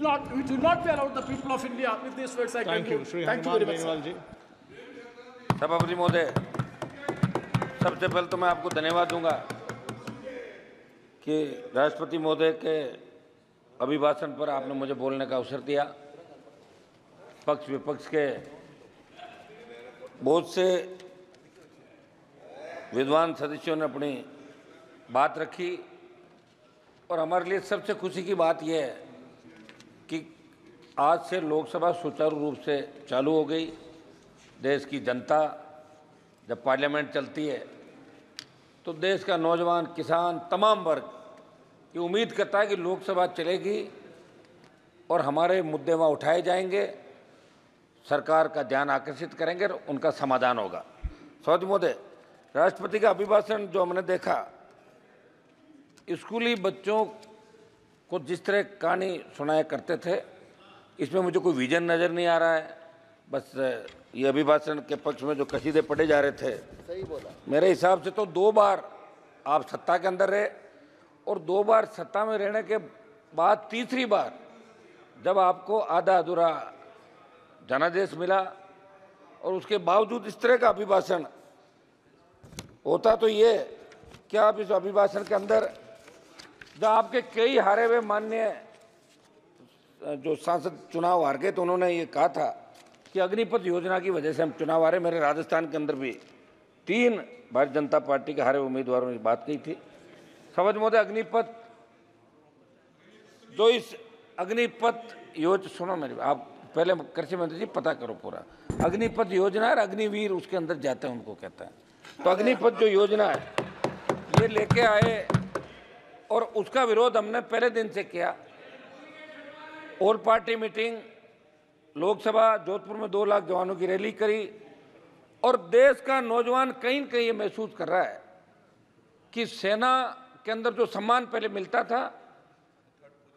will not be allowed the people of India. With these words, I Thank you. conclude. Shri Thank you Hanuman very much, Benwal sir. जी। सभापति महोदय, सबसे पहले तो मैं आपको धन्यवाद दूंगा कि राष्ट्रपति महोदय के अभिभाषण पर आपने मुझे बोलने का अवसर दिया। पक्ष विपक्ष के बहुत से विद्वान सदस्यों ने अपनी बात रखी और हमारे लिए सबसे खुशी की बात यह है कि आज से लोकसभा सुचारू रूप से चालू हो गई। देश की जनता जब पार्लियामेंट चलती है तो देश का नौजवान, किसान, तमाम वर्ग ये उम्मीद करता है कि लोकसभा चलेगी और हमारे मुद्दे वहाँ उठाए जाएंगे, सरकार का ध्यान आकर्षित करेंगे और उनका समाधान होगा। सभापति महोदय, राष्ट्रपति का अभिभाषण जो हमने देखा, स्कूली बच्चों को जिस तरह कहानी सुनाया करते थे, इसमें मुझे कोई विजन नज़र नहीं आ रहा है। बस ये अभिभाषण के पक्ष में जो कसीदे पढ़े जा रहे थे, सही बोला। मेरे हिसाब से तो 2 बार आप सत्ता के अंदर रहे और 2 बार सत्ता में रहने के बाद तीसरी बार जब आपको आधा अधूरा जनादेश मिला और उसके बावजूद इस तरह का अभिभाषण होता, तो ये क्या आप इस अभिभाषण के अंदर जब आपके कई हारे हुए माननीय जो सांसद चुनाव हार गए तो उन्होंने ये कहा था कि अग्निपथ योजना की वजह से हम चुनाव हारे। मेरे राजस्थान के अंदर भी 3 भारतीय जनता पार्टी के हारे उम्मीदवारों ने बात कही थी। सभापति महोदय, अग्निपथ जो इस अग्निपथ योजना, सुनो मेरी, आप पहले कृषि मंत्री जी पता करो पूरा। अग्निपथ योजना और अग्निवीर उसके अंदर जाते हैं, उनको कहते हैं। तो अग्निपथ जो योजना है ये लेके आए और उसका विरोध हमने पहले दिन से किया। All party meeting, Lok Sabha Jodhpur में 2 लाख जवानों की रैली करी और देश का नौजवान कहीं न कहीं ये महसूस कर रहा है कि सेना के अंदर जो सम्मान पहले मिलता था,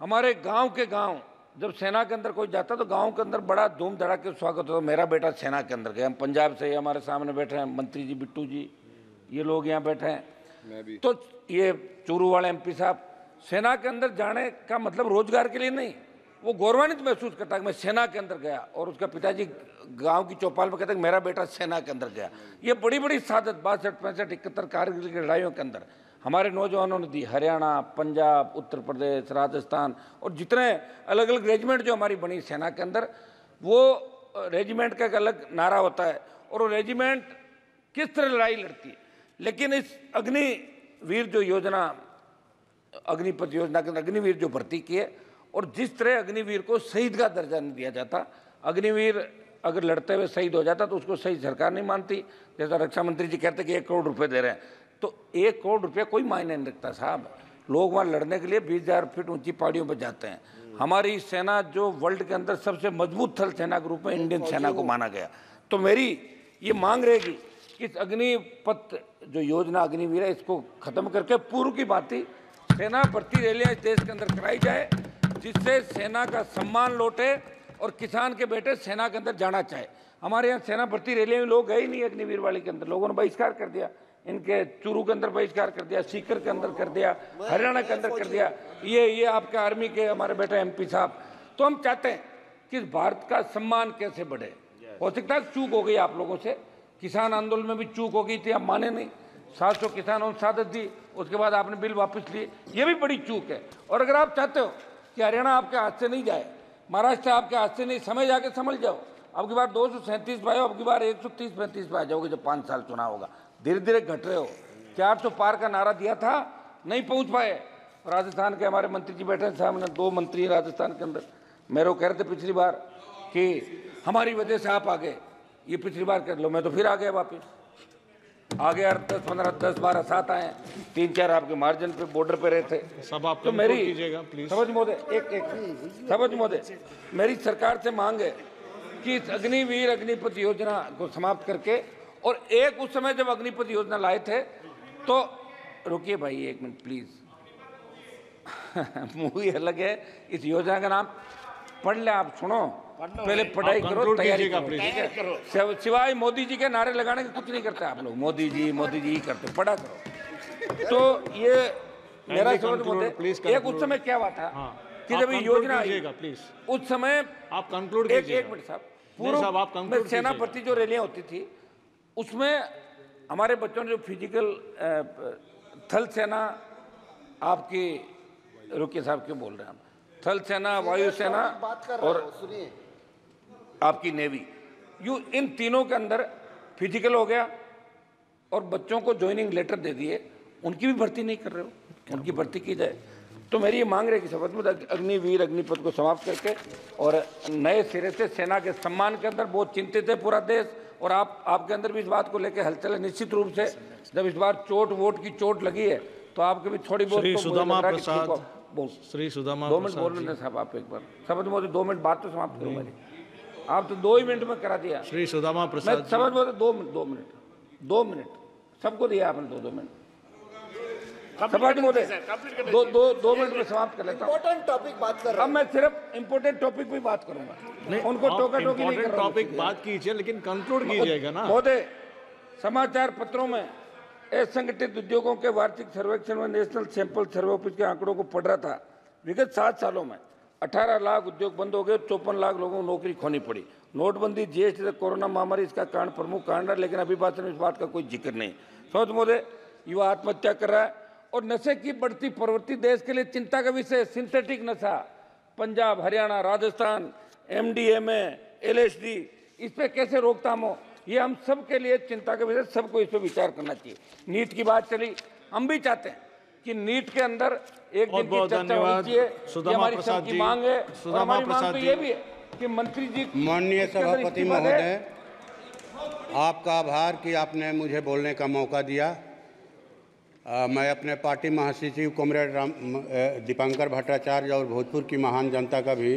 हमारे गांव के गांव जब सेना के अंदर कोई जाता तो गांव के अंदर बड़ा धूम धड़ाके स्वागत होता। मेरा बेटा सेना के अंदर गया। हम पंजाब से, हमारे सामने बैठे हैं मंत्री जी, बिट्टू जी, ये लोग यहाँ बैठे हैं। तो ये चूरू वाले MP साहब, सेना के अंदर जाने का मतलब रोजगार के लिए नहीं, वो गौरवान्वित महसूस करता है कि मैं सेना के अंदर गया। और उसका पिताजी गांव की चौपाल में कहते हैं मेरा बेटा सेना के अंदर गया। ये बड़ी बड़ी सादत 62, 65, 71 कारगिल की लड़ाइयों के अंदर हमारे नौजवानों ने दी। हरियाणा, पंजाब, उत्तर प्रदेश, राजस्थान और जितने अलग अलग रेजिमेंट जो हमारी बनी सेना के अंदर, वो रेजिमेंट का एक अलग नारा होता है और वो रेजिमेंट किस तरह लड़ाई लड़ती है। लेकिन इस अग्निवीर जो योजना, अग्निपथ योजना के अंदर अग्निवीर जो भर्ती किए और जिस तरह अग्निवीर को शहीद का दर्जा नहीं दिया जाता, अग्निवीर अगर लड़ते हुए शहीद हो जाता तो उसको शहीद सरकार नहीं मानती। जैसा रक्षा मंत्री जी कहते कि 1 करोड़ रुपए दे रहे हैं, तो 1 करोड़ रुपये कोई मायने नहीं रखता साहब। लोग वहाँ लड़ने के लिए 20,000 फीट ऊंची पहाड़ियों पर जाते हैं। हमारी सेना जो वर्ल्ड के अंदर सबसे मजबूत थल सेना के रूप में इंडियन सेना को माना गया। तो मेरी ये मांग रहेगी कि इस अग्निपथ जो योजना अग्निवीर है, इसको खत्म करके पूर्व की भांति सेना भर्ती रैलियाँ इस देश के अंदर कराई जाए, जिससे सेना का सम्मान लौटे और किसान के बेटे सेना के अंदर जाना चाहे। हमारे यहाँ सेना भर्ती रैलियाँ में लोग गए ही नहीं। अग्निवीर वाली के अंदर लोगों ने बहिष्कार कर दिया, इनके चूरू के अंदर बहिष्कार कर दिया, सीकर के अंदर कर दिया, हरियाणा के अंदर कर दिया। ये आपके आर्मी के हमारे बेटे MP साहब। तो हम चाहते हैं कि भारत का सम्मान कैसे बढ़े। हो सकता है चूक हो गई आप लोगों से, किसान आंदोलन में भी चूक हो गई थी, आप माने नहीं। 700 किसानों ने शहादत दी, उसके बाद आपने बिल वापस लिए, ये भी बड़ी चूक है। और अगर आप चाहते हो कि हरियाणा आपके हाथ से नहीं जाए, महाराष्ट्र आपके हाथ से नहीं, समय जाके समझ जाओ। अब की बार 237 पे आओ, अब की बार 130-35 पे आ जाओगे जब 5 साल चुनाव होगा। धीरे धीरे घट रहे हो। 400 पार का नारा दिया था, नहीं पहुंच पाए। राजस्थान के हमारे मंत्री जी बैठे हैं सामने, 2 मंत्री राजस्थान के अंदर, मेरे को कह रहे थे पिछली बार कि हमारी वजह से आप आ गए, ये पिछली बार कर लो। मैं तो फिर आ गया वापिस, आ गया। 10-15, 10-12 7 आए, 3-4 आपके मार्जिन पे बॉर्डर पे रहे थे। सब आप तो मेरी समझ महोदय, समझ महोदय, मेरी सरकार से मांग है कि इस अग्निवीर अग्निपथ योजना को समाप्त करके, और एक उस समय जब अग्निपथ योजना लाए थे तो, रुकिए भाई 1 मिनट प्लीज, मूवी अलग है, इस योजना का नाम पढ़ ले, आप सुनो, पहले पढ़ाई करो, तैयारी करो, ठीक है। सिवाय मोदी जी के नारे लगाने के कुछ नहीं करते आप लोग, मोदी जी ही करते, पढ़ा करो। तो ये मेरा समझ, एक उस समय क्या हुआ था कि जब ये योजना आई प्लीज, उस समय आप कंक्लूड एक कीजिएगा। मिनट साहब, साहब आप पूर्व कंक्लूड सेना भर्ती जो रैलियां होती थी उसमें हमारे बच्चों ने जो फिजिकल थल सेना आपकी, रुकिए साहब क्यों बोल रहे हैं हम, थल सेना, वायुसेना और आपकी नेवी, इन तीनों के अंदर फिजिकल हो गया और बच्चों को ज्वाइनिंग लेटर दे दिए, उनकी भी भर्ती नहीं कर रहे हो, उनकी भर्ती की जाए। तो मेरी ये मांग रही है कि शपथ में अग्निवीर अग्निपथ को समाप्त करके और नए सिरे से सेना के सम्मान के अंदर बहुत चिंतित है पूरा देश, और आपके अंदर भी इस बात को लेकर हलचल है। निश्चित रूप से जब इस बार वोट की चोट लगी है तो आपके भी थोड़ी बहुत श्री सुदामा प्रसाद, 2 मिनट बोल रहे साहब, आप एक बार शपथ मोदी 2 मिनट बात तो समाप्त करो मेरी, आप तो 2 ही मिनट में करा दिया। श्री सुदामा प्रसाद, मैं समझ मोदी 2 मिनट सबको दिया आपने, 2 मिनट सभापति महोदय, 2 मिनट में समाप्त कर लेता हूँ। इम्पोर्टेंट टॉपिक बात कर रहे अब मैं सिर्फ इम्पोर्टेंट टॉपिक पे बात करूंगा, उनको टोका टोकी नहीं कर रहा हूं। टॉपिक बात कीजिए लेकिन कंक्लूड कीजिएगा ना महोदय। समाचार पत्रों में असंगठित उद्योगों के वार्षिक सर्वेक्षण में नेशनल सैंपल सर्वे ऑफिस के आंकड़ों को पढ़ रहा था। विगत 7 सालों में 18 लाख उद्योग बंद हो गए, 54 लाख लोगों को नौकरी खोनी पड़ी। नोटबंदी, जीएसटी तक कोरोना महामारी इसका कारण, प्रमुख कारण है, लेकिन अभी बात में इस बात का कोई जिक्र नहीं। समझ महोदय, युवा आत्महत्या कर रहा है और नशे की बढ़ती प्रवृत्ति देश के लिए चिंता का विषय। सिंथेटिक नशा पंजाब, हरियाणा, राजस्थान, एमडीएमए, एलएसडी, इस पे कैसे रोकथाम हो, ये हम सब के लिए चिंता का विषय, सबको इस पे विचार करना चाहिए। नीट की बात चली, हम भी चाहते हैं कि नीट के अंदर एक दिन की चर्चा होनी चाहिए, ये हमारी सबकी मांग है। और हमारी मांग तो ये भी है कि मंत्री जी, माननीय सभापति महोदय, आपका आभार कि आपने मुझे बोलने का मौका दिया। मैं अपने पार्टी महासचिव कॉमरेड दीपांकर भट्टाचार्य और भोजपुर की महान जनता का भी